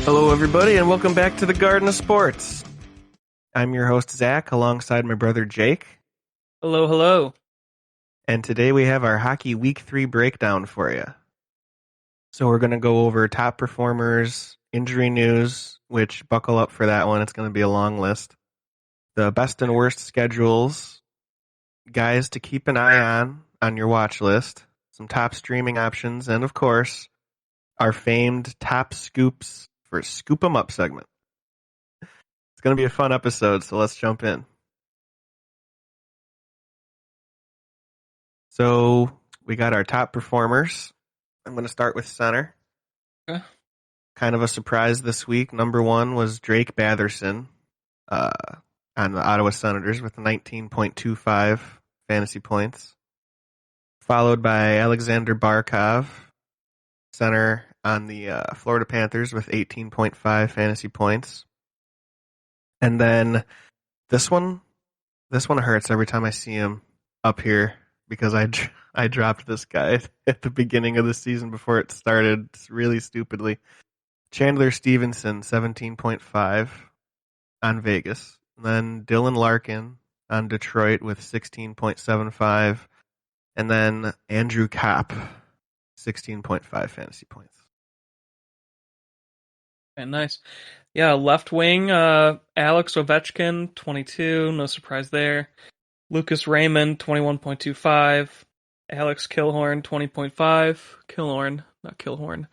Hello, everybody, and welcome back to the Garden of Sports. I'm your host, Zach, alongside my brother, Jake. Hello, hello. And today we have our Hockey Week 3 breakdown for you. So we're going to go over top performers, injury news, which buckle up for that one. It's going to be a long list. The best and worst schedules, guys to keep an eye on your watch list, some top streaming options, and of course, our famed top scoops for Scoop 'em Up segment. It's going to be a fun episode, so let's jump in. So we got our top performers. I'm going to start with center. Okay. Kind of a surprise this week. Number one was Drake Batherson on the Ottawa Senators with 19.25 fantasy points. Followed by Alexander Barkov, center on the Florida Panthers with 18.5 fantasy points. And then this one hurts every time I see him up here because I dropped this guy at the beginning of the season before it started really stupidly. Chandler Stevenson, 17.5 on Vegas. And then Dylan Larkin on Detroit with 16.75. And then Andrew Kopp, 16.5 fantasy points. Okay, nice. Yeah, left wing, Alex Ovechkin, 22, no surprise there. Lucas Raymond, 21.25. Alex Killhorn, 20.5. Killhorn, not Killhorn.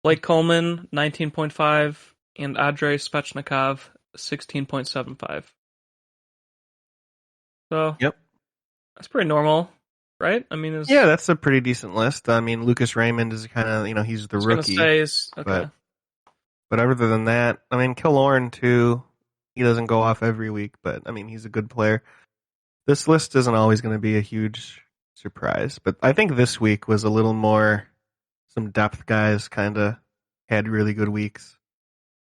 Blake Coleman, 19.5. And Andrei Svechnikov, 16.75. So, Yep. that's pretty normal, right? I mean, Yeah, that's a pretty decent list. I mean, Lucas Raymond is kind of, he's the I was rookie. gonna say is okay. But other than that, I mean, Killorn too, he doesn't go off every week, but I mean, he's a good player. This list isn't always going to be a huge surprise, but I think this week was a little more, some depth guys kind of had really good weeks.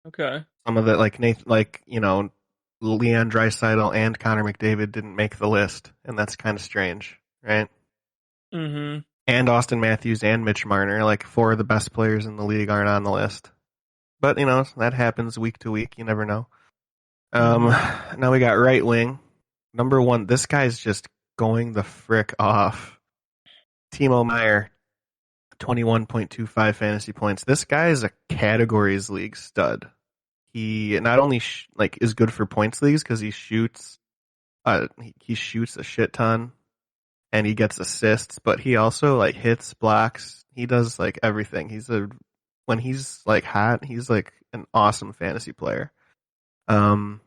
Okay. Some of the, Leon Draisaitl and Connor McDavid didn't make the list, and that's kind of strange, right? Mm-hmm. And Austin Matthews and Mitch Marner, like four of the best players in the league, aren't on the list. But, that happens week to week. You never know. Now we got right wing. Number one, this guy's just going the frick off. Timo Meyer, 21.25 fantasy points. This guy is a categories league stud. He not only is good for points leagues because he shoots a shit ton and he gets assists, but he also hits, blocks. He does everything. When he's hot, he's an awesome fantasy player. And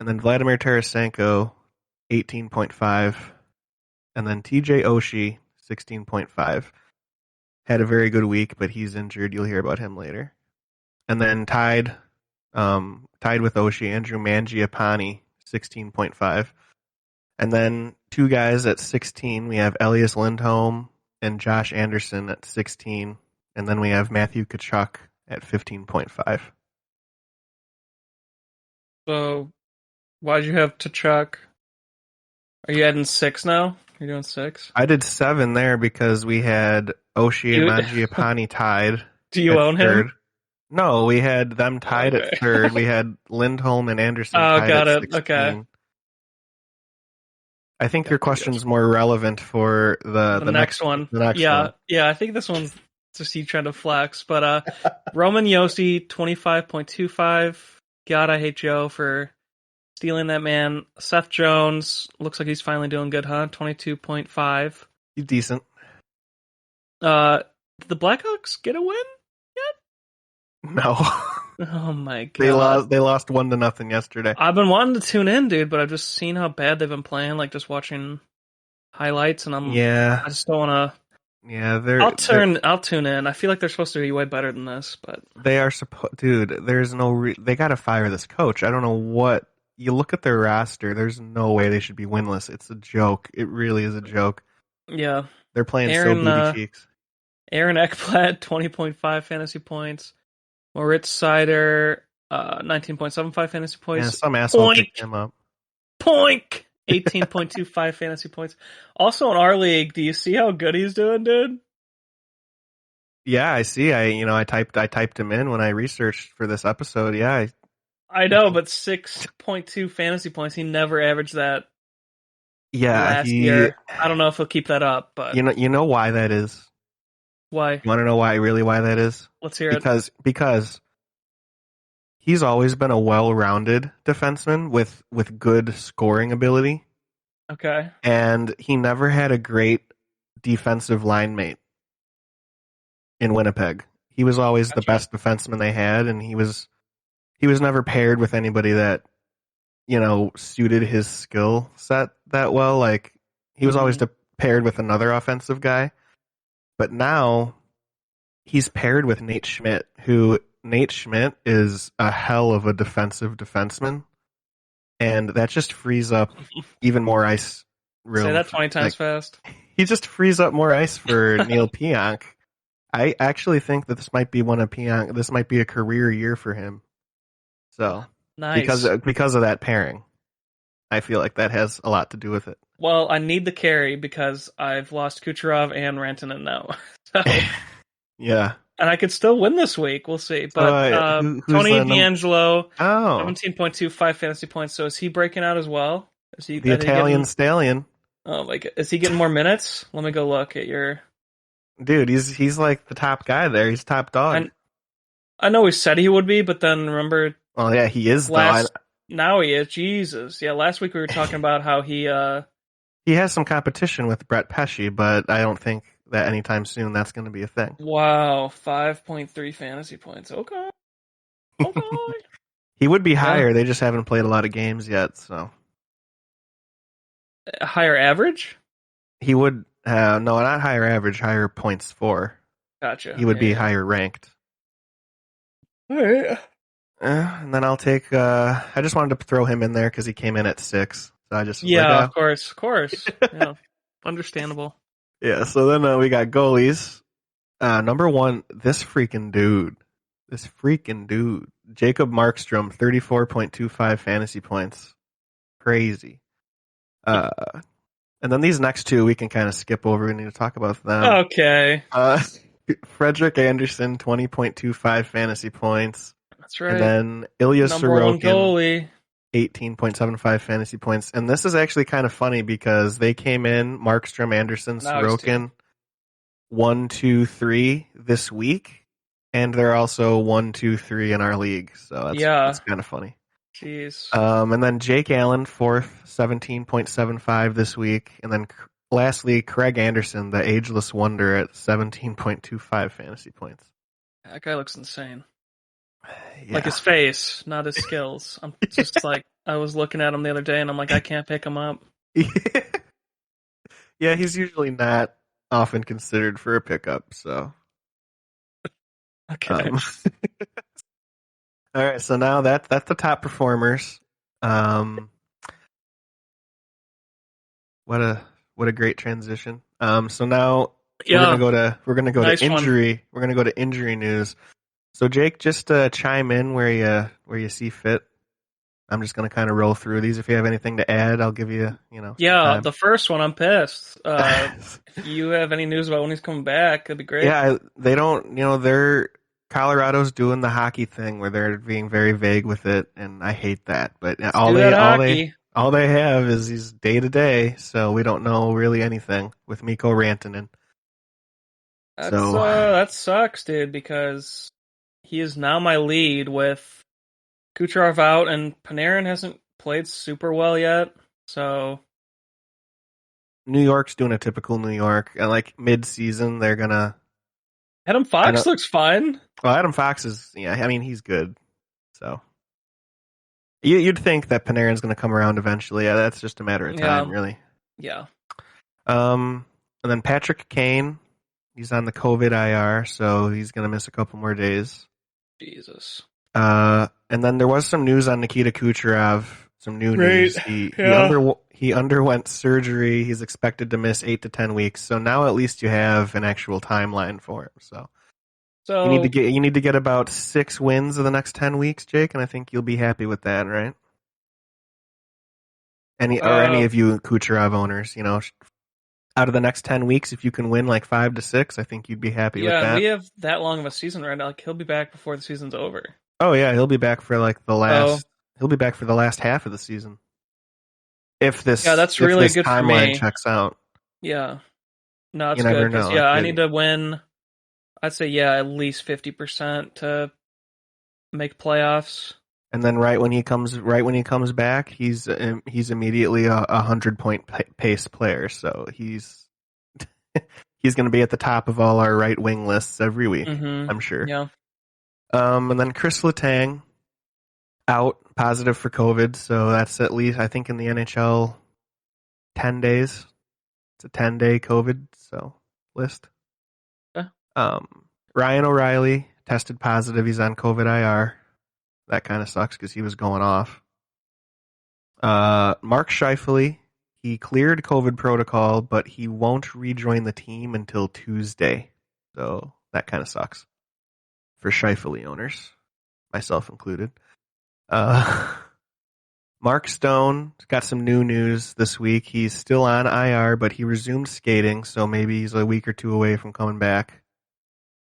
then Vladimir Tarasenko, 18.5. And then TJ Oshie, 16.5. Had a very good week, but he's injured. You'll hear about him later. And then tied with Oshie, Andrew Mangiapane, 16.5. And then two guys at 16. We have Elias Lindholm and Josh Anderson at 16. And then we have Matthew Tkachuk at 15.5. So, why'd you have Tkachuk? Are you adding 6 now? You're doing 6? I did 7 there because we had Oshie and Mangiapane tied. Do you own third. him? No, we had them tied at third. We had Lindholm and Anderson tied got at it. 16. Okay. I think your question's more relevant for the next one. The next one. one. Yeah, I think this one's just you trying to flex. But Roman Yossi, 25.25. God, I hate Joe for stealing that man. Seth Jones, looks like he's finally doing good, huh? 22.5. He's decent. Did the Blackhawks get a win yet? No. Oh my god. They lost 1-0 yesterday. I've been wanting to tune in, dude, but I've just seen how bad they've been playing, just watching highlights, and I just don't want to. Yeah, I'll tune in. I feel like they're supposed to be way better than this, but they are supposed. Dude, there's no. They got to fire this coach. I don't know what. You look at their roster. There's no way they should be winless. It's a joke. It really is a joke. Yeah, they're playing so booty cheeks. Aaron Ekblad, 20.5 fantasy points. Moritz Seider, 19.75 fantasy points. Yeah, some asshole picked him up. 18.25 fantasy points. Also in our league, do you see how good he's doing, dude? Yeah, I see. I typed him in when I researched for this episode. Yeah, I know, but 6.2 fantasy points. He never averaged that yeah, last he. year. I don't know if he'll keep that up, but You know why that is? why? You want to know why that is? Let's hear it. Because he's always been a well-rounded defenseman with good scoring ability, Okay. and he never had a great defensive line mate in Winnipeg. He was always the Gotcha. best defenseman they had, and he was never paired with anybody that suited his skill set that well. Like he was always Hmm. paired with another offensive guy, but now he's paired with Nate Schmidt, who Nate Schmidt is a hell of a defensive defenseman, and that just frees up even more ice Say room. that 20 times Like fast. he just frees up more ice for Neil Pionk. I actually think that this might be one of Pionk. This might be a career year for him. So because Nice. because of that pairing, I feel like that has a lot to do with it. Well, I need the carry because I've lost Kucherov and Rantanen now. So, Yeah. and I could still win this week. We'll see. So But who's Tony the number? D'Angelo, Oh, 17.25 fantasy points. So is he breaking out as well? Is he? the Are they Italian getting? stallion, Oh my god, is he getting more minutes? Let me go look at your. dude. He's like the top guy there. He's top dog. I I know he said he would be, but then remember Oh yeah, he is though. last. Now he is. Jesus. Yeah, last week we were talking about how he. He has some competition with Brett Pesci, but I don't think that anytime soon that's going to be a thing. Wow, 5.3 fantasy points. Okay. Okay. He would be Yeah. higher. They just haven't played a lot of games yet, so A higher average? he would. No, not higher average, higher points for. He Gotcha. would Yeah, be yeah. higher ranked. All right. And then I'll take. I just wanted to throw him in there because he came in at 6. So I just was like, Yeah, oh, of course. Of course. Yeah. Understandable. yeah. So then we got goalies. Number one, this freaking dude, Jacob Markstrom, 34.25 fantasy points, crazy. Uh, and then these next two we can kind of skip over. We need to talk about them. Okay. Uh, Frederick Anderson, 20.25 fantasy points, That's and right. then Ilya Number one Sorokin, goalie. 18.75 fantasy points. And this is actually kind of funny because they came in Markstrom, Anderson, Now he's two. Sorokin, 1, 2, 3 this week, and they're also 1, 2, 3 in our league. So that's Yeah. kind of funny. Jeez. And then Jake Allen, fourth, 17.75 this week, and then lastly Craig Anderson, the ageless wonder, at 17.25 fantasy points. That guy looks insane. Like Yeah, his face, not his skills. I'm just like, I was looking at him the other day and I'm like, I can't pick him up. yeah, he's usually not often considered for a pickup. So, Okay. um, all right. So now that's the top performers. Um, what a great transition. So now Yeah. we're gonna go to Nice one. injury. We're gonna go to injury news. So Jake, just chime in where you see fit. I'm just gonna kind of roll through these. If you have anything to add, I'll give you some Yeah, time. the first one, I'm pissed. If you have any news about when he's coming back, it'd be great. Yeah, they don't. They're Colorado's doing the hockey thing where they're being very vague with it, and I hate that. But Let's do that hockey. all they have is these day to day, so we don't know really anything with Mikko Rantanen. So That sucks, dude, because he is now my lead with Kucherov out, and Panarin hasn't played super well yet. So New York's doing a typical New York, and like mid season, they're gonna. Adam I Fox know. looks fine. Well, Adam Fox is. Yeah, I mean he's good. So you'd think that Panarin's gonna come around eventually. Yeah, that's just a matter of time, Yeah, really. yeah. Um, and then Patrick Kane, he's on the COVID IR, so he's gonna miss a couple more days. Jesus. And then there was some news on Nikita Kucherov. Some new Great. news. Yeah. He underwent surgery. He's expected to miss 8 to 10 weeks. So now at least you have an actual timeline for him. So So, you need to get about 6 wins in the next 10 weeks, Jake, and I think you'll be happy with that, right? Any uh, of you Kucherov owners, Out of the next 10 weeks, if you can win like 5 to 6, I think you'd be happy with Yeah, and we that. have that long of a season right now. Like he'll be back before the season's over. Oh yeah, he'll be back for like the So last. He'll be back for the last half of the season if yeah, this that's if really this good for timeline me. checks out. Yeah, no, You it's good never because know. yeah, It I need could. to win. I'd say yeah, at least 50% to make playoffs. And then right when he comes back, he's immediately a 100 point pace player. So he's going to be at the top of all our right wing lists every week. I'm sure. Yeah. And then Chris Letang out positive for COVID, so that's at least I think in the NHL 10 days. It's a 10-day COVID list. Yeah. Um, Ryan O'Reilly tested positive. He's on COVID IR. That kind of sucks because he was going off. Mark Scheifele, he cleared COVID protocol, but he won't rejoin the team until Tuesday. So that kind of sucks for Scheifele owners, myself included. Uh, Mark Stone got some new news this week. He's still on IR, but he resumed skating, so maybe he's a week or two away from coming back.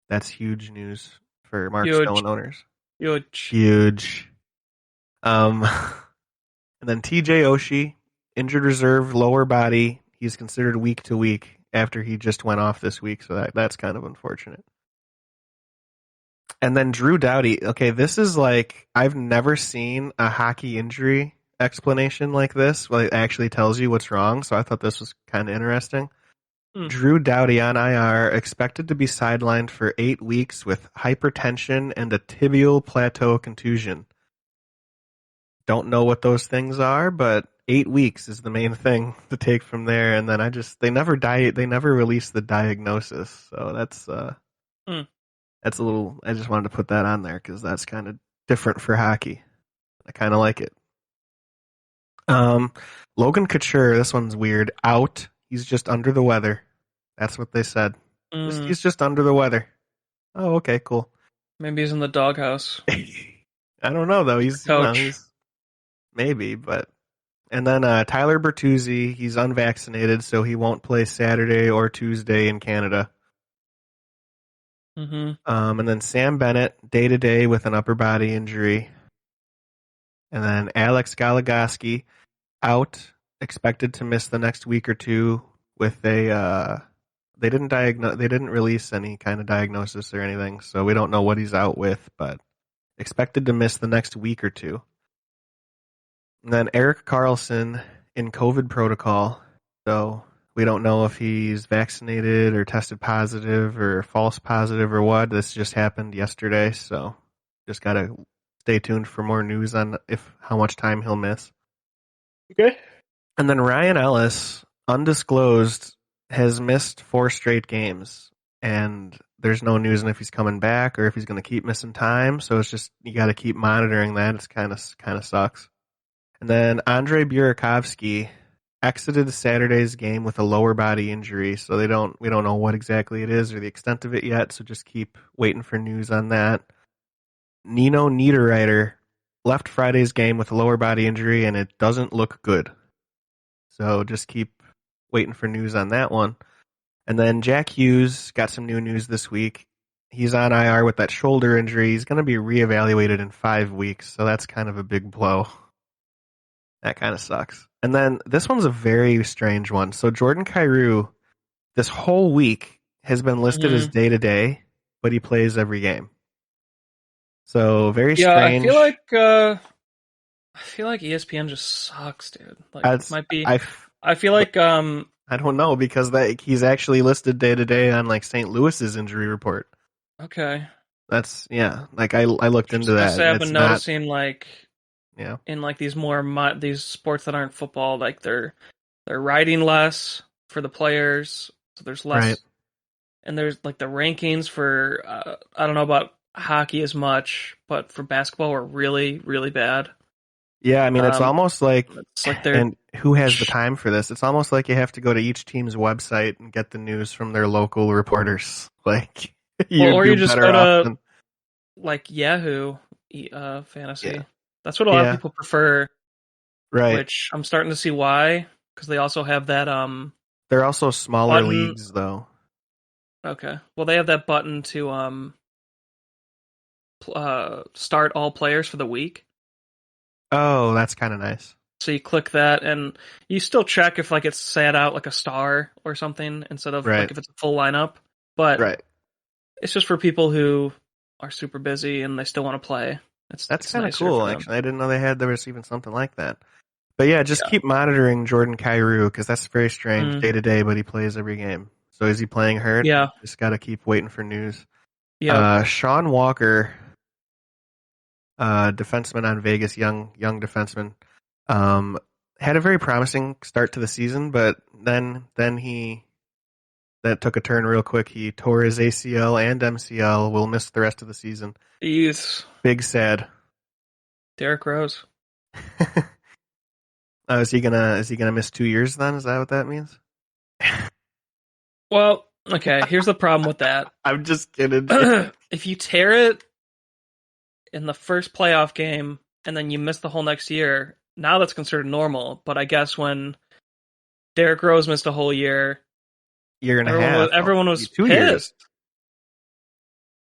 That's huge news for Mark Huge. Stone owners. Huge. Huge. Um, and then TJ Oshie, injured reserve, lower body. He's considered week to week after he just went off this week, so that's kind of unfortunate. And then Drew Doughty. Okay, this is like I've never seen a hockey injury explanation like this. Well, it actually tells you what's wrong. So I thought this was kind of interesting. Hmm. Drew Doughty on IR expected to be sidelined for 8 weeks with hypertension and a tibial plateau contusion. Don't know what those things are, but 8 weeks is the main thing to take from there. And then they never released the diagnosis. So Hmm. that's a little. I just wanted to put that on there because that's kind of different for hockey. I kind of like it. Um, Logan Couture, this one's weird. Out. He's just under the weather. That's what they said. Hmm. He's just under the weather. Oh, okay, cool. Maybe he's in the doghouse. I don't know though. Coach. He's maybe, but and then Tyler Bertuzzi, he's unvaccinated, so he won't play Saturday or Tuesday in Canada. Mm-hmm. And then Sam Bennett, day to day with an upper body injury, and then Alex Goligoski, out, expected to miss the next week or two with a they didn't release any kind of diagnosis or anything, so we don't know what he's out with, but expected to miss the next week or two. And then Eric Carlson in COVID protocol, so we don't know if he's vaccinated or tested positive or false positive or what. This just happened yesterday, so just gotta stay tuned for more news on if how much time he'll miss. Okay. And then Ryan Ellis, undisclosed, has missed 4 straight games, and there's no news on if he's coming back or if he's going to keep missing time. So it's just you got to keep monitoring that. It's kind of sucks. And then Andrei Burakovsky exited Saturday's game with a lower body injury, so we don't know what exactly it is or the extent of it yet. So just keep waiting for news on that. Nino Niederreiter left Friday's game with a lower body injury, and it doesn't look good. So just keep waiting for news on that one. And then Jack Hughes got some new news this week. He's on IR with that shoulder injury. He's going to be reevaluated in 5 weeks, so that's kind of a big blow. That kind of sucks. And then this one's a very strange one. So Jordan Kyrou, this whole week has been listed as Mm-hmm. day to day, but he plays every game. So very Yeah, strange. I feel like ESPN just sucks, dude. Like That's might be I, I feel but like I don't know because that he's actually listed day to day on like St. Louis's injury report. okay. That's yeah. Like I looked into Just gonna that, say and I've it's been not. noticing like Yeah. in like these these sports that aren't football, like they're writing less for the players, so there's Right. less, and there's like the rankings for I don't know about hockey as much, but for basketball are really really bad. Yeah. I mean, it's Um, almost like, it's like they're and who has the time for this? It's almost like you have to go to each team's website and get the news from their local reporters. Like well, you'd or be you just go better off to than. like Yahoo Yeah. fantasy. That's what a lot of Yeah. people prefer, Right. which I'm starting to see why, because they also have that They're also smaller button. leagues, though. Okay. Well, they have that button to start all players for the week. Oh, that's kind of nice. So you click that, and you still check if like it's sat out like a star or something instead of like Right, if it's a full lineup. But right. it's just for people who are super busy and they still want to play. That's It's kind of nicer for cool, them. actually. I didn't know there was even something like that. But yeah, just Yeah. keep monitoring Jordan Kyrou because that's very strange Mm, day to day, but he plays every game. So is he playing hurt? yeah. Just got to keep waiting for news. Yep. Sean Walker, defenseman on Vegas, young defenseman, um, had a very promising start to the season, but then he that took a turn real quick. He tore his ACL and MCL. Will miss the rest of the season. He's Big sad. Derek Rose. Is he gonna miss 2 years then? Is that what that means? Well, okay. Here's the problem with that. I'm just kidding. If you tear it in the first playoff game and then you miss the whole next year, now that's considered normal. But I guess when Derek Rose missed a whole year, Year and a half. Oh, everyone was 2 years. pissed.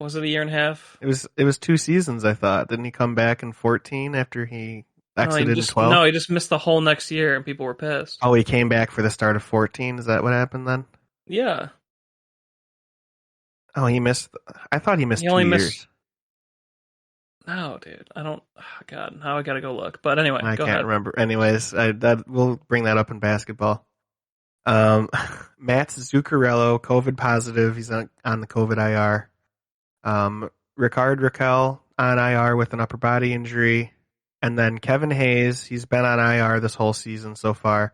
Was it a year and a half? It was 2 seasons. I thought. Didn't he come back in 14 after he exited in 12? He just missed the whole next year and people were pissed. Oh, he came back for the start of 14. Is that what happened then? Yeah. Oh, he missed. I thought he missed He two only missed. years. No, dude. I don't. Oh, God. Now I gotta go look. But anyway, I go can't ahead. remember. Anyways, that we'll bring that up in basketball. Matt's Zuccarello, COVID positive. He's on the COVID IR. Ricard Raquel on IR with an upper body injury. And then Kevin Hayes, he's been on IR this whole season so far,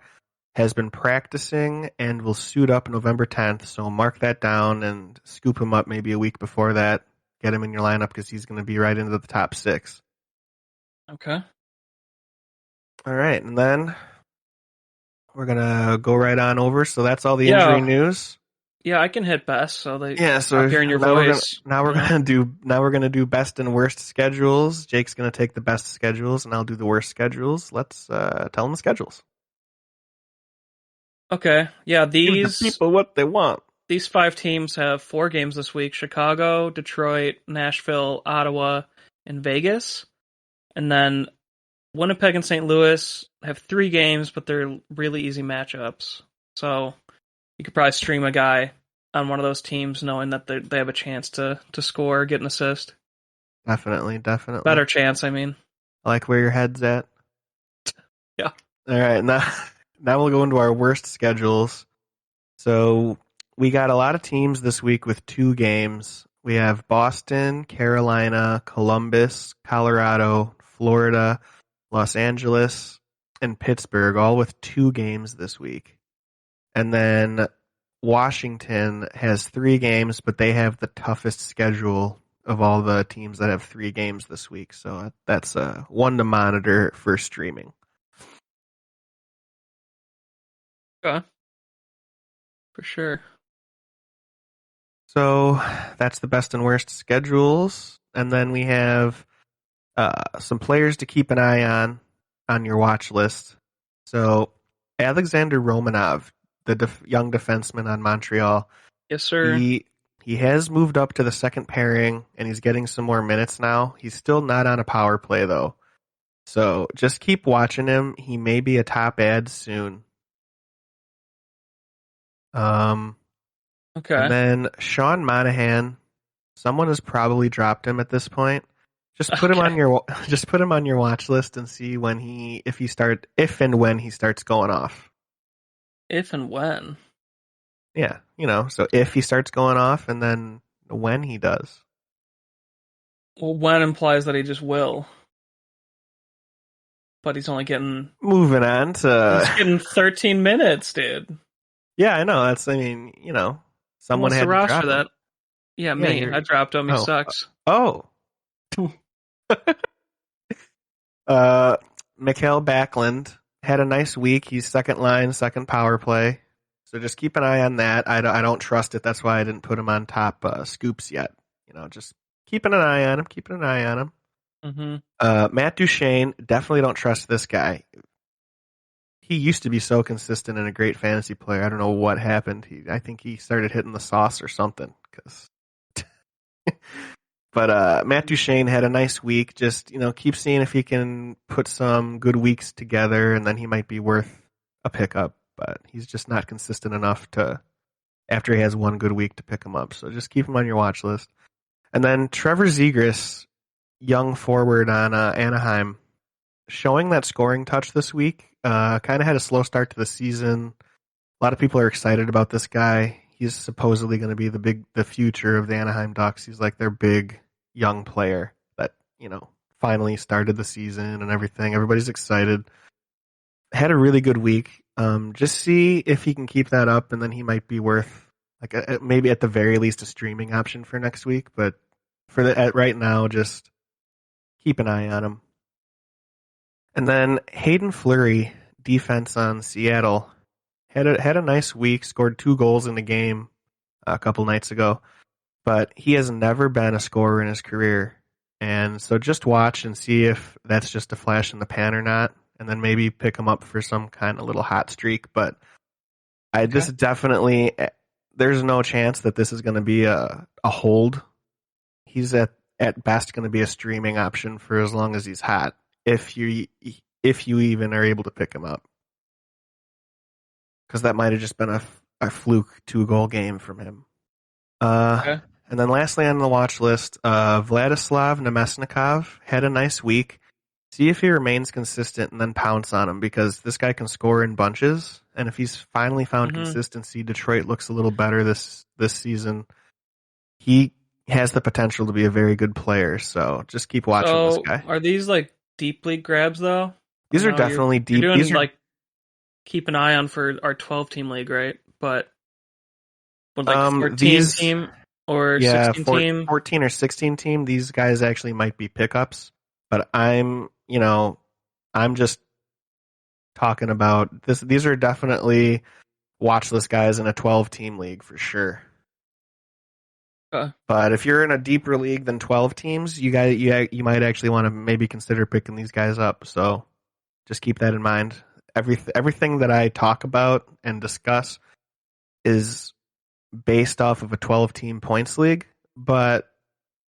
has been practicing and will suit up November 10th. So mark that down and scoop him up maybe a week before that. Get him in your lineup because he's going to be right into the top six. Okay. All right. And then we're going to go right on over. So that's all the injury Yeah. news. Yeah, I can hit best, so they Yeah, stop so hearing your now voice. we're gonna do best and worst schedules. Jake's gonna take the best schedules, and I'll do the worst schedules. Let's tell them the schedules. Okay. Yeah, Give the people what they want. these 5 teams have 4 games this week: Chicago, Detroit, Nashville, Ottawa, and Vegas. And then Winnipeg and St. Louis have 3 games, but they're really easy matchups. So you could probably stream a guy on one of those teams knowing that they have a chance to score, get an assist. Definitely. Better chance, I mean. I like where your head's at. Yeah. All right, now we'll go into our worst schedules. So we got a lot of teams this week with 2 games. We have Boston, Carolina, Columbus, Colorado, Florida, Los Angeles, and Pittsburgh, all with 2 games this week. And then Washington has 3 games, but they have the toughest schedule of all the teams that have 3 games this week. So that's one to monitor for streaming. Okay. For sure. So that's the best and worst schedules. And then we have some players to keep an eye on your watch list. So Alexander Romanov, the young defenseman on Montreal, Yes, sir. he has moved up to the second pairing and he's getting some more minutes now. He's still not on a power play though. So just keep watching him. He may be a top ad soon. Okay. And then Sean Monahan, someone has probably dropped him at this point. Just put him Okay. on your watch list and see if and when he starts going off. If and when. Yeah, so if he starts going off and then when he does. Well, when implies that he just will. But he's only getting Moving on he's to getting 13 minutes, dude. Yeah, I know. Who Someone wants to had to roster drop him. that? Yeah, Yeah, me. I dropped him. He oh. sucks. Oh. Mikhail Backlund had a nice week. He's second line, second power play. So just keep an eye on that. I don't trust it. That's why I didn't put him on top scoops yet. Just keeping an eye on him. Mm-hmm. Matt Duchene, definitely don't trust this guy. he used to be so consistent and a great fantasy player. I don't know what happened. I think he started hitting the sauce or something. But Matt Duchene had a nice week. Just keep seeing if he can put some good weeks together, and then he might be worth a pickup. But he's just not consistent enough to after he has one good week to pick him up. So just keep him on your watch list. And then Trevor Zegras, young forward on Anaheim, showing that scoring touch this week. Kind of had a slow start to the season. A lot of people are excited about this guy. He's supposedly going to be the future of the Anaheim Ducks. He's like their big young player that finally started the season and everything. Everybody's excited. Had a really good week. Just see if he can keep that up, and then he might be worth maybe at the very least a streaming option for next week. But right now, just keep an eye on him. And then Hayden Fleury, defense on Seattle, had a nice week. Scored 2 goals in the game a couple nights ago, but he has never been a scorer in his career. And so just watch and see if that's just a flash in the pan or not, and then maybe pick him up for some kind of little hot streak. But this definitely, there's no chance that this is going to be a hold. He's at best going to be a streaming option for as long as he's hot, if you even are able to pick him up, because that might have just been a fluke 2-goal game from him. And then lastly on the watch list, Vladislav Nemesnikov had a nice week. See if he remains consistent and then pounce on him, because this guy can score in bunches. And if he's finally found consistency, Detroit looks a little better this season. He has the potential to be a very good player. So just keep watching this guy. Are these like deep league grabs though? These are definitely deep. You're doing keep an eye on for our 12-team league, right? But with 14 team or 16 team, 14 or 16 team, these guys actually might be pickups. But I'm just talking about this. These are definitely watch list guys in a 12-team league for sure. But if you're in a deeper league than 12 teams, you might actually want to maybe consider picking these guys up. So just keep that in mind. Everything that I talk about and discuss is based off of a 12-team points league. But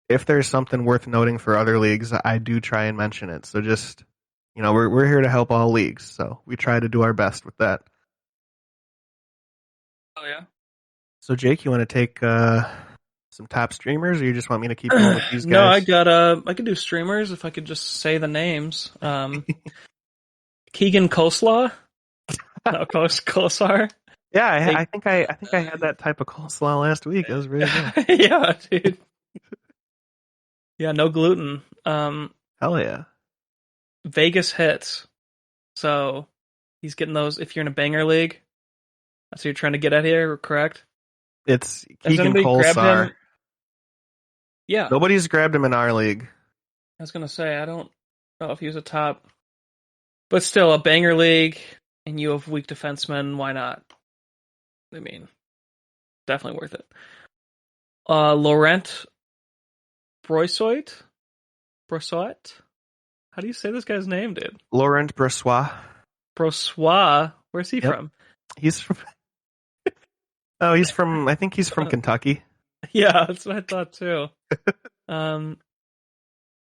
if there's something worth noting for other leagues, I do try and mention it. So just, we're here to help all leagues. So we try to do our best with that. Oh, yeah. So Jake, you want to take some top streamers, or you just want me to keep going with these guys? No, I could do streamers if I could just say the names. Keegan Coleslaw? No, Coleslaw. Yeah, I think I had that type of coleslaw last week. It was really good. Yeah, dude. Yeah, no gluten. Hell yeah. Vegas hits. So he's getting those if you're in a banger league. That's what you're trying to get at here, correct? It's Keegan Coleslaw. Yeah. Nobody's grabbed him in our league. I was gonna say, I don't know if he was a top, but still a banger league, and you have weak defensemen. Why not? I mean, definitely worth it. Laurent Brossoit? How do you say this guy's name, dude? Laurent Brossoit. Brossoit? Where's he from? He's from... I think he's from Kentucky. Yeah, that's what I thought too.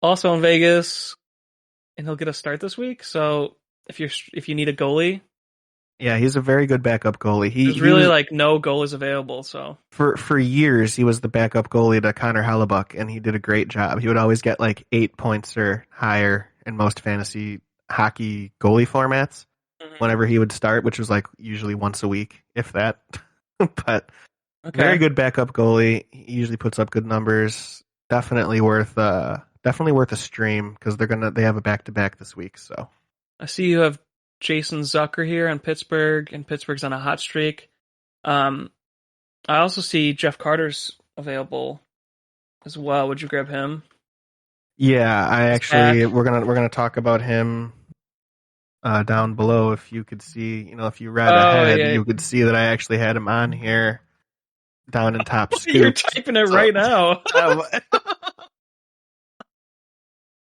Also in Vegas, and he'll get a start this week. So if you need a goalie, yeah, he's a very good backup goalie. There's really no goalies available. So for years he was the backup goalie to Connor Hellebuck, and he did a great job. He would always get 8 points or higher in most fantasy hockey goalie formats whenever he would start, which was usually once a week, if that. But very good backup goalie. He usually puts up good numbers. Definitely worth a stream, because they have a back-to-back this week. So I see you have Jason Zucker here in Pittsburgh, and Pittsburgh's on a hot streak. I also see Jeff Carter's available as well. Would you grab him? Yeah, we're gonna talk about him down below. If you could see, if you read ahead, you could see that I actually had him on here down in top scoop. You're typing it right now.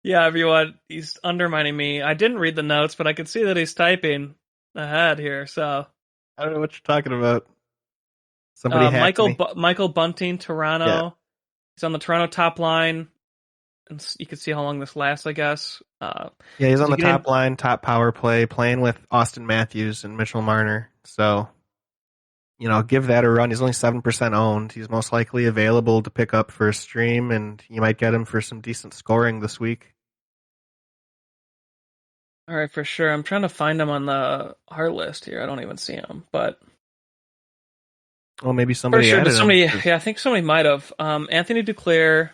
Yeah, everyone, he's undermining me. I didn't read the notes, but I could see that he's typing. ahead here. So I don't know what you're talking about. Somebody hacked me. Michael Bunting, Yeah. Toronto. He's on the Toronto top line, and you can see how long this lasts, I guess. Yeah, he's on Did you the get in? top line, top power play, playing with Austin Matthews and Mitchell Marner. So, give that a run. He's only 7% owned. He's most likely available to pick up for a stream, and you might get him for some decent scoring this week. All right, for sure. I'm trying to find him on the heart list here. I don't even see him, but Well, maybe for somebody sure. Did added him. somebody? Yeah, I think somebody might have. Anthony Duclair,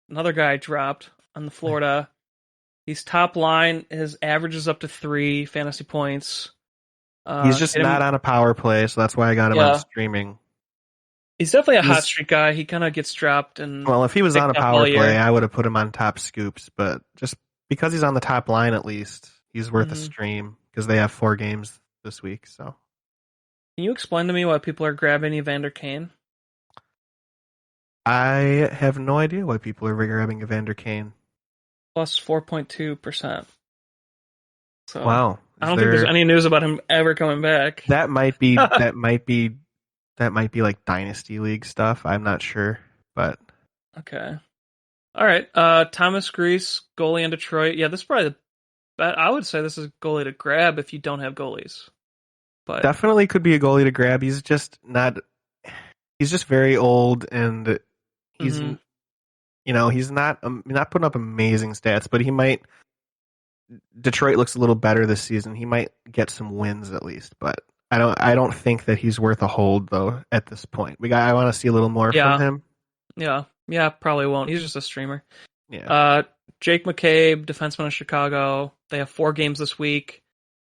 another guy dropped on the Florida. He's top line. His average is up to 3 fantasy points. He's just Hit not him. on a power play, so that's why I got him on Yeah, streaming. he's definitely a hot He's streak guy. He kind of gets dropped and Well, if he was on a picked up power all play, year. I would have put him on top scoops, but just because he's on the top line at least, he's worth a Hmm. stream because they have 4 games this week, so Can you explain to me why people are grabbing Evander Kane? I have no idea why people are grabbing Evander Kane. Plus 4.2%. So Wow. I Is don't think there's there any news about him ever coming back. that might be that might be that might be like Dynasty League stuff. I'm not sure, but Okay. All right. Thomas Grease, goalie in Detroit. Yeah, this is probably I would say this is a goalie to grab if you don't have goalies. But definitely could be a goalie to grab. He's just very old and he's hmm he's not putting up amazing stats, but he might Detroit looks a little better this season. He might get some wins at least, but I don't think that he's worth a hold though at this point. I want to see a little more from yeah, him. yeah, probably won't. He's just a streamer. Yeah. Uh, Jake McCabe, defenseman of Chicago. They have 4 games this week,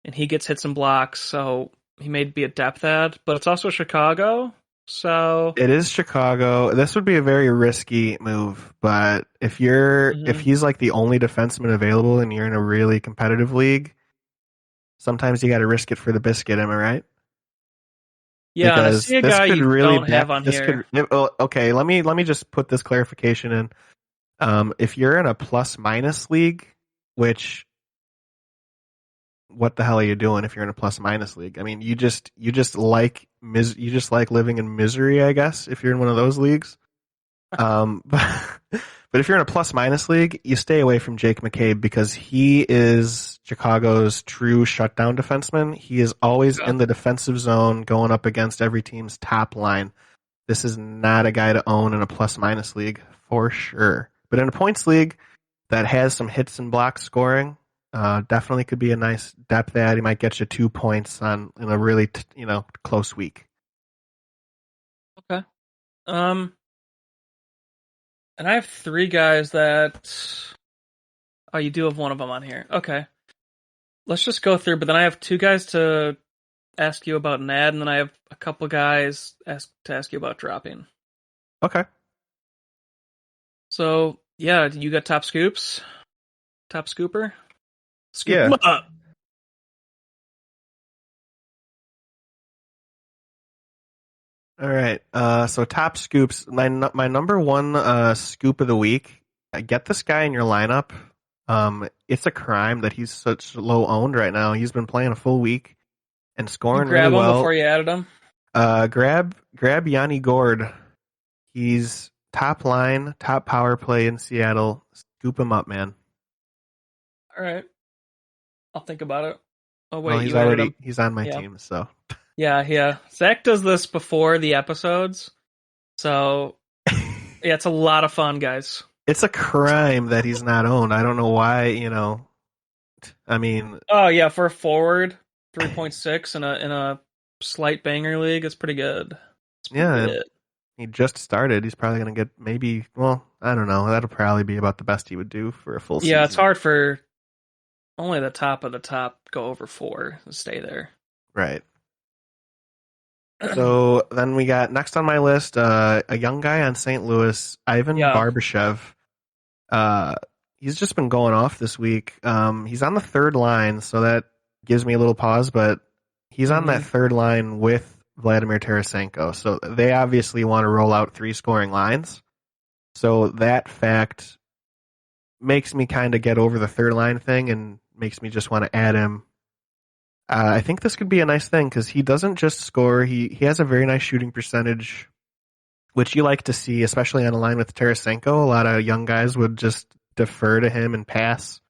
and he gets hits and blocks, so he may be a depth add. But it's also Chicago, so It is Chicago. This would be a very risky move, but if mhm. he's like the only defenseman available and you're in a really competitive league, sometimes you got to risk it for the biscuit, am I right? Yeah, and I Because see a this guy could you really don't back have on this here. could okay, let me just put this clarification in. If you're in a plus minus league, which what the hell are you doing if you're in a plus minus league? I mean, you just like living in misery, I guess, if you're in one of those leagues. But if you're in a plus minus league, you stay away from Jake McCabe because he is Chicago's true shutdown defenseman. He is always Yeah. in the defensive zone going up against every team's top line. This is not a guy to own in a plus minus league for sure. But in a points league that has some hits and blocks scoring, definitely could be a nice depth add. He might get you 2 points in a really close week. Okay. Um, and I have 3 guys that. Oh, you do have one of them on here. Okay. Let's just go through. But then I have 2 guys to ask you about an ad, and then I have a couple guys to ask you about dropping. Okay. So yeah, you got top scoops, top scooper, scoop them Yeah. up. All right. So top scoops. My number one scoop of the week. Get this guy in your lineup. It's a crime that he's such low owned right now. He's been playing a full week and You scoring really grab them well. before you added them. Grab Yanni Gord. He's top line, top power play in Seattle. Scoop him up, man. All right, I'll think about it. Oh Well, wait, you added them. he's on my Yeah, team, so yeah. Zach does this before the episodes, so yeah, it's a lot of fun, guys. it's a crime that he's not owned. I don't know why. I mean, Oh yeah, for a forward, 3.6 in a slight banger league, it's pretty good. It's pretty yeah, good. he just started. He's probably going to get maybe, well, I don't know. That'll probably be about the best he would do for a full Yeah, it's season. hard for only the top of the top go over 4 and stay there. Right. So then we got next on my list, a young guy on St. Louis, Ivan Yeah. Barbashev. Uh, he's just been going off this week. He's on the third line, so that gives me a little pause, but he's on that hmm third line with Vladimir Tarasenko. So they obviously want to roll out 3 scoring lines. So that fact makes me kind of get over the third line thing and makes me just want to add him I think this could be a nice thing because he doesn't just score. He has a very nice shooting percentage, which you like to see, especially on a line with Tarasenko. A lot of young guys would just defer to him and pass,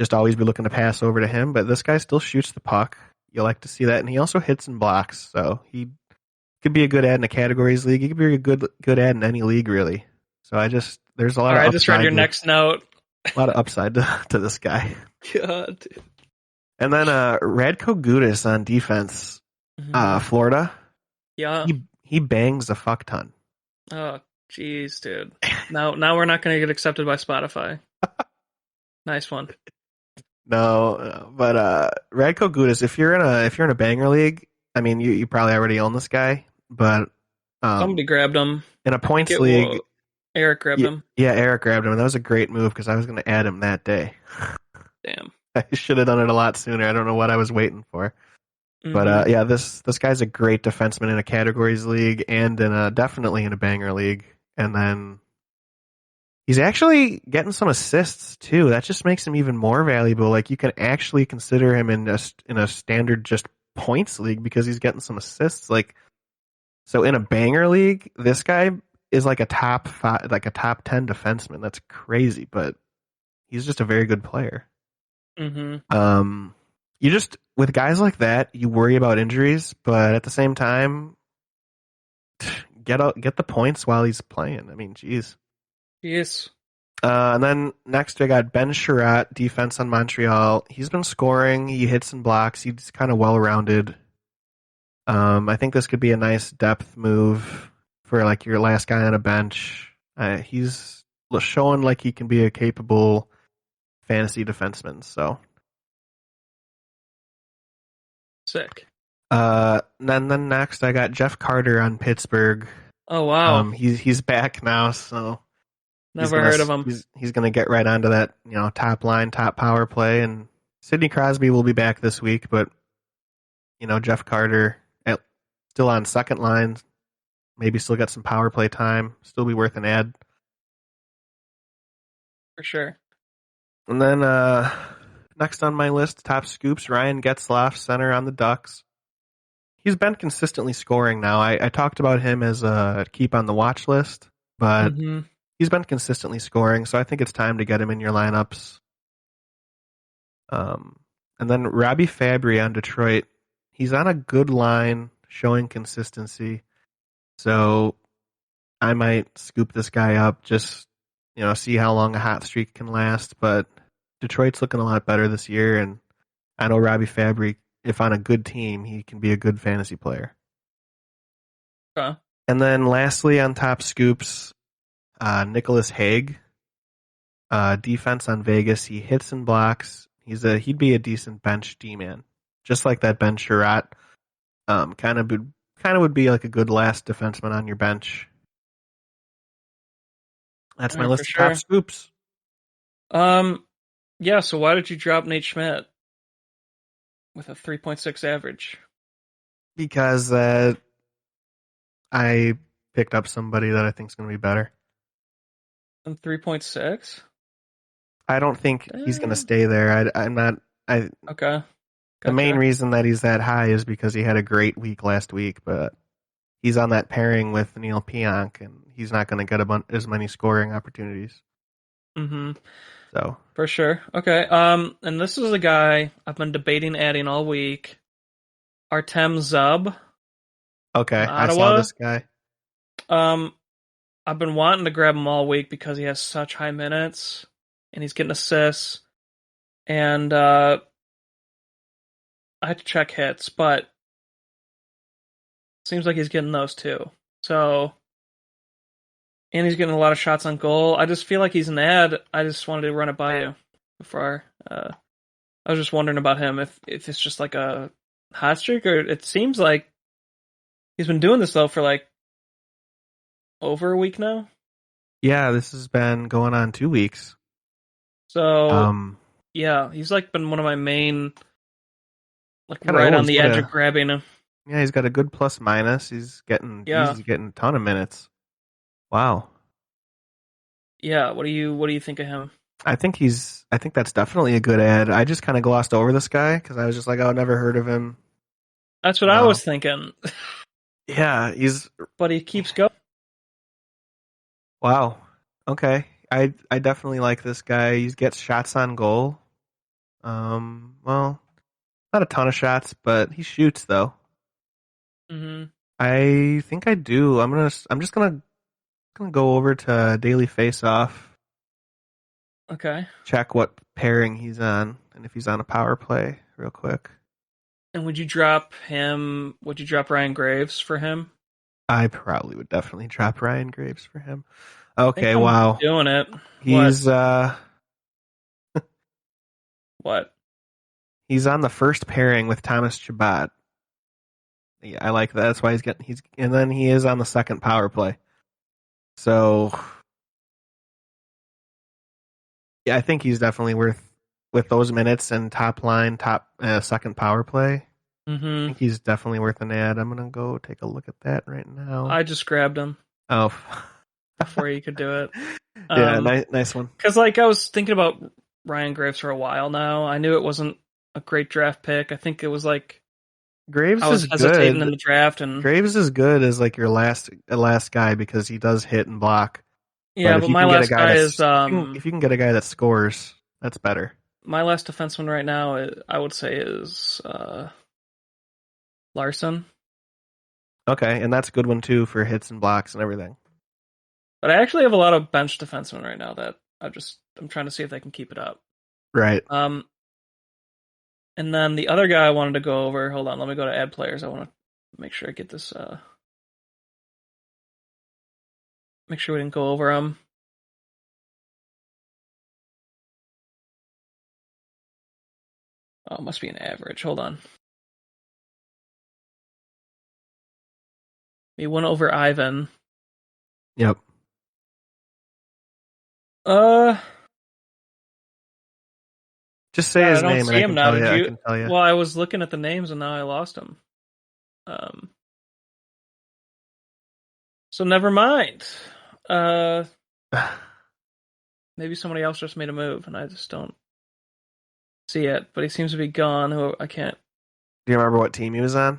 just always be looking to pass over to him. But this guy still shoots the puck. You like to see that, and he also hits and blocks. So he could be a good ad in a categories league. He could be a good ad in any league, really. So there's a lot All of right, I just read your upside next note. to this guy. God. And then Radko Gudas on defense, Mhm. Florida. Yeah. He bangs a fuck ton. Oh, jeez, dude. Now we're not going to get accepted by Spotify. Nice one. No, but Radko Gudas, if you're in a banger league, I mean you probably already own this guy, but Somebody um grabbed him. in a I think points it league, was Eric grabbed yeah, him. yeah, Eric grabbed him, and that was a great move because I was going to add him that day. Damn. I should have done it a lot sooner. I don't know what I was waiting for. But Hmm. yeah, this guy's a great defenseman in a categories league and definitely in a banger league. And then he's actually getting some assists too. That just makes him even more valuable. Like you can actually consider him in a standard just points league because he's getting some assists. Like so in a banger league, this guy is like a top five, like a top 10 defenseman. That's crazy, but he's just a very good player. Hmm. Um, you just with guys like that, you worry about injuries, but at the same time, get the points while he's playing. I mean, geez. Yes. And then next we got Ben Sherratt, defense on Montreal. He's been scoring. He hits and blocks. He's kind of well rounded. I think this could be a nice depth move for like your last guy on a bench. He's showing like he can be a capable fantasy defenseman. So, Sick. then next I got Jeff Carter on Pittsburgh. Oh, wow. He's back now, so Never heard of him. he's gonna get right onto that top line, top power play, and Sidney Crosby will be back this week, but Jeff Carter still on second line, maybe still got some power play time, still be worth an ad. For sure. And then next on my list, top scoops, Ryan Getzlaf, center on the Ducks. He's been consistently scoring now. I talked about him as a keep on the watch list, but Hmm. he's been consistently scoring, so I think it's time to get him in your lineups. Um, and then Robbie Fabry on Detroit. He's on a good line, showing consistency. So I might scoop this guy up, just see how long a hot streak can last. But Detroit's looking a lot better this year, and I know Robbie Fabry, if on a good team, he can be a good fantasy player. Okay. And then lastly, on top scoops, Nicholas Hague, defense on Vegas. He hits and blocks. He'd be a decent bench D man, just like that Ben Sherratt. Kind of would be like a good last defenseman on your bench. That's All my right, for list of top sure. scoops Um, yeah, so why did you drop Nate Schmidt with a 3.6 average? because I picked up somebody that I think is going to be better. And 3.6? I don't think he's going to stay there. I'm not. I Okay. The main Gotcha. reason that he's that high is because he had a great week last week, but he's on that pairing with Neil Pionk, and he's not going to get as many scoring opportunities. Hmm. So For sure. Okay. And this is a guy I've been debating adding all week. Artem Zub from okay, I saw Ottawa. this guy. Um, I've been wanting to grab him all week because he has such high minutes and he's getting assists. And I had to check hits, but it seems like he's getting those too. So, and he's getting a lot of shots on goal. I just feel like he's an ad. I just wanted to run it by you before. I was just wondering about him if it's just like a hot streak or it seems like he's been doing this though for like over a week now. Yeah, this has been going on 2 weeks. So Um, yeah, he's like been one of my main, like kind of right oh, on the edge of grabbing him. he's got a good plus minus. Yeah, He's getting a ton of minutes. Wow. yeah. What do you think of him? I think I think that's definitely a good ad. I just kind of glossed over this guy because I was just like, oh, never heard of him. That's what I Uh, was thinking. yeah, he's But he keeps going. wow. Okay, I definitely like this guy. He gets shots on goal. Well, not a ton of shots, but he shoots though. Hmm. I think I do. I'm just gonna go over to Daily Face Off, Okay. check what pairing he's on, and if he's on a power play, real quick. And would you drop him? Would you drop Ryan Graves for him? I probably would definitely drop Ryan Graves for him. I think Okay, I'm wow. doing it. What? He's What? he's on the first pairing with Thomas Chabot. Yeah, I like that. That's why he's and then he is on the second power play. So yeah, I think he's definitely worth with those minutes and top line, top second power play. I Hmm. think he's definitely worth an ad. I'm gonna go take a look at that right now. I just grabbed him Oh, before you could do it. yeah, nice one. Because like I was thinking about Ryan Graves for a while now. I knew it wasn't a great draft pick. I think it was like I Graves was is hesitating in good. the draft, and Graves is good as like your last guy because he does hit and block. But yeah. if But you my can get a last guy guy is if you can get a guy that scores, that's better. my last defenseman right now. I would say is Larson. Okay, and that's a good one too for hits and blocks and everything. But I actually have a lot of bench defensemen right now that I'm trying to see if they can keep it up. Right. Um, and then the other guy I wanted to go over. Hold on, let me go to add players. I want to make sure I get this. Make sure we didn't go over him. Oh, it must be an average. Hold on. He went over Ivan. Yep. Uh, Just say God, I his don't name and see I him can now. tell Did you. I you? can tell you. Well, I was looking at the names and now I lost him. Um, so never mind. Uh, maybe somebody else just made a move and I just don't see it. But he seems to be gone. Who I can't. Do you remember what team he was on?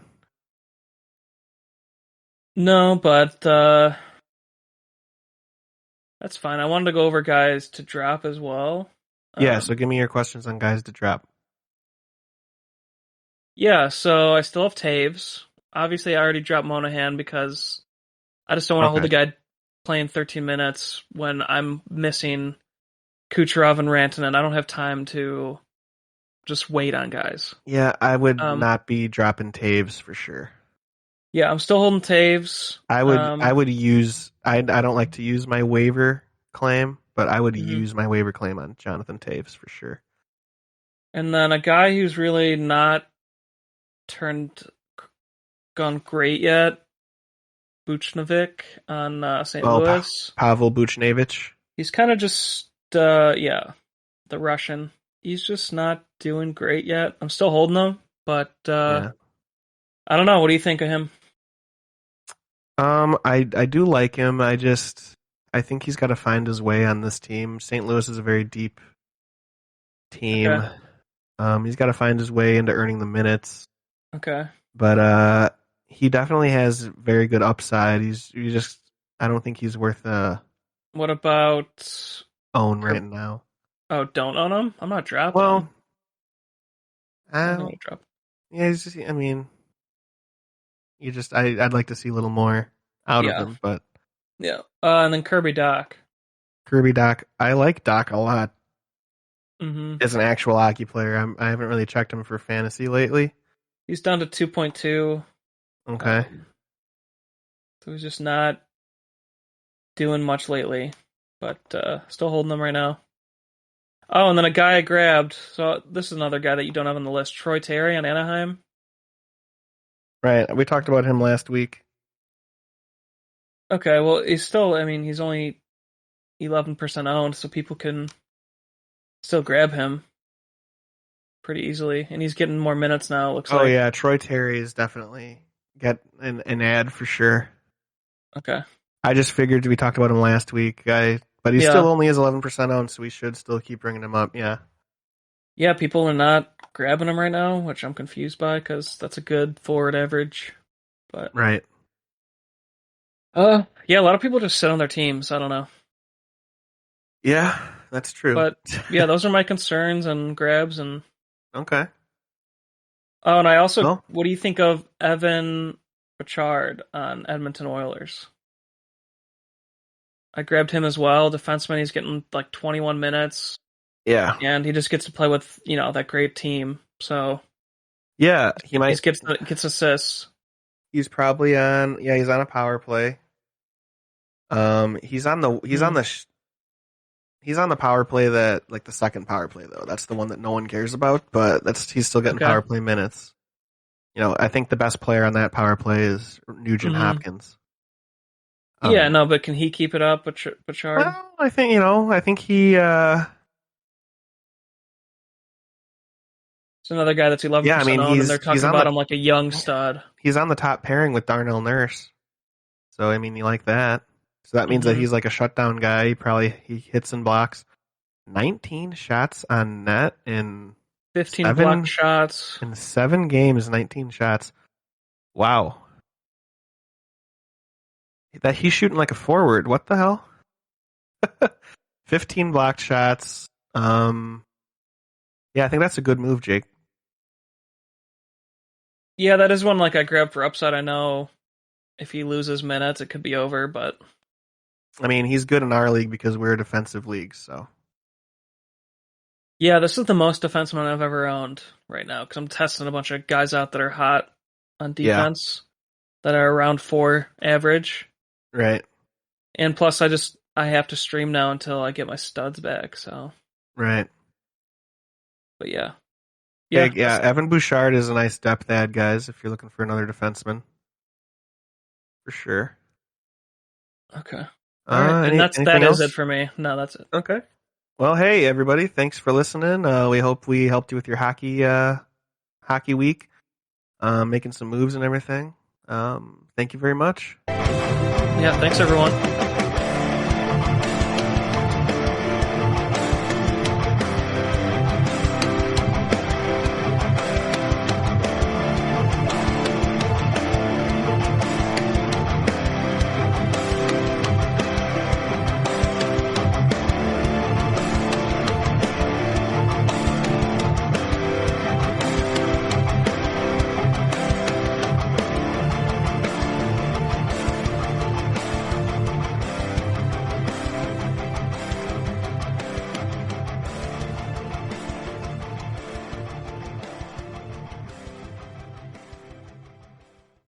No, but that's fine. I wanted to go over guys to drop as well. Yeah. Um, So give me your questions on guys to drop. yeah, so I still have Taves. Obviously, I already dropped Monahan because I just don't want to hold Okay. the guy playing 13 minutes when I'm missing Kucherov and Rantanen. I don't have time to just wait on guys. Yeah, I would Um, not be dropping Taves for sure. yeah, I'm still holding Taves. I would use I don't like to use my waiver claim, but I would Mhm. use my waiver claim on Jonathan Taves for sure. And then a guy who's really not turned gone great yet, Buchnovic on St. Oh, Louis. Pavel Buchnevich. He's kind of just yeah, the Russian. He's just not doing great yet. I'm still holding him, but Yeah. I don't know. What do you think of him? I do like him. I think he's got to find his way on this team. St. Louis is a very deep Okay, team. He's got to find his way into earning the minutes, okay. but he definitely has very good upside. You just I don't think he's worth a What about? own right now. Oh, don't own him. I'm not dropping Well, him. I'm uh, gonna drop. yeah, I mean, I'd like to see a little more out of Yeah, him, but yeah. And then Kirby Doc. Kirby Doc, I like Doc a lot Mm-hmm. as an actual hockey player. I haven't really checked him for fantasy lately. He's down to 2.2. Okay. So he's just not doing much lately, but still holding them right now. Oh, and then a guy I grabbed. So this is another guy that you don't have on the list. Troy Terry on Anaheim. Right. We talked about him last week. Okay, well, he's still, I mean, he's only 11% owned, so people can still grab him pretty easily. And he's getting more minutes now, it looks Oh like. yeah, Troy Terry is definitely get an ad for sure. Okay. I just figured we talked about him last week. I But he still Yeah. only is 11% owned, so we should still keep bringing him up. Yeah. Yeah, people are not grabbing him right now, which I'm confused by because that's a good forward average. But Right. yeah, a lot of people just sit on their teams. I don't know. Yeah, that's true. But yeah, those are my concerns and grabs and Okay. oh, and I also Well, what do you think of Evan Bouchard on Edmonton Oilers? I grabbed him as well. Defenseman, he's getting like 21 minutes, yeah. and he just gets to play with that great team. So Yeah, he he might. gets assists. He's probably on. Yeah, he's on a power play. Mm, He's on the power play that like the second power play though. That's the one that no one cares about, but he's still getting okay. power play minutes. I think the best player on that power play is Nugent Hmm. Hopkins. Yeah, Um, no, but can he keep it up, Bouchard? well, I think he. It's another guy that's Yeah, I 11% mean owned, and they're he's talking about him like a young stud. on the top pairing with Darnell Nurse. So I mean, you like that. So that means that Hmm. he's like a shutdown guy. He hits and blocks. 19 shots on net 15 block seven shots. in 7 games. 19 shots. Wow, that he's shooting like a forward. What the hell? 15 blocked shots. Yeah, I think that's a good move, Jake. Yeah, that is one like I grabbed for upside. I know if he loses minutes, it could be over, but I mean, he's good in our league because we're a defensive league. So yeah, this is the most defenseman I've ever owned right now because I'm testing a bunch of guys out that are hot on yeah, defense that are around 4 average. right, And plus, I have to stream now until I get my studs back. So, right. but yeah, Hey, yeah, yeah, Evan Bouchard is a nice depth add, guys. If you're looking for another defenseman, for sure. okay, all right, and that Anything is it else? for me. No, that's it. Okay. Well, hey everybody, thanks for listening. We hope we helped you with your hockey week, making some moves and everything. Thank you very much. Yeah, thanks everyone.